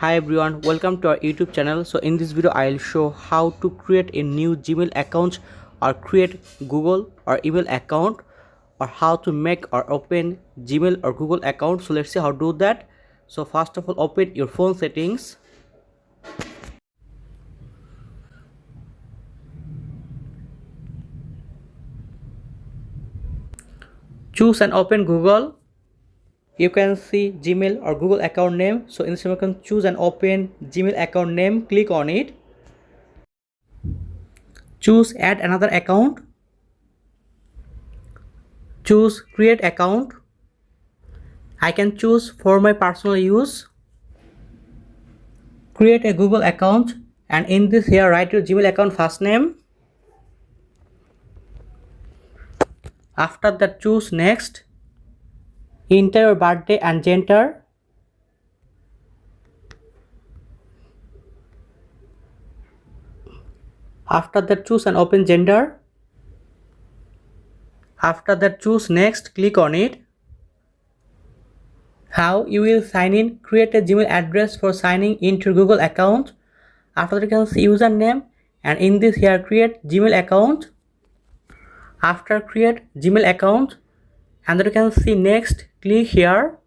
Hi everyone, welcome to our YouTube channel. So in this video I'll show how to create a new Gmail account or create Google or email account, or how to make or open Gmail or Google account. So let's see how to do that. So first of all, open your phone settings. Choose and open Google. You can see Gmail or Google account name. So in this you can choose and open Gmail account name. Click on it. Choose add another account. Choose create account. I can choose for my personal use. Create a Google account, and in this here write your Gmail account first name. After that choose next. Enter your birthday and gender. After that choose and open gender. After that choose next, click on it. How you will sign in: create a Gmail address for signing into your Google account. After that you can see username, and in this here create Gmail account. After create Gmail account, and then you can see next, click here.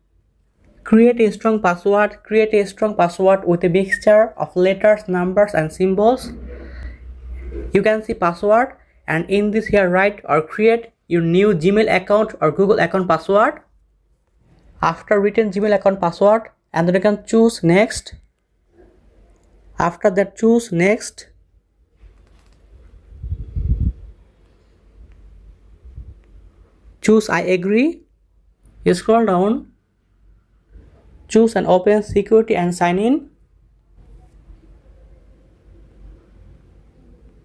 Create a strong password. Create a strong password with a mixture of letters, numbers and symbols. You can see password, and in this here write or create your new Gmail account or Google account password. After written Gmail account password, and then you can choose next. After that choose next. Choose I agree. You scroll down. Choose and open security and sign in.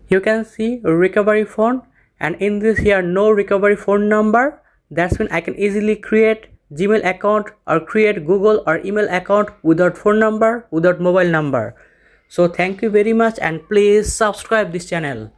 You can see recovery phone, and in this here no recovery phone number. That's when I can easily create Gmail account or create Google or email account without phone number, without mobile number. So thank you very much, and please subscribe this channel.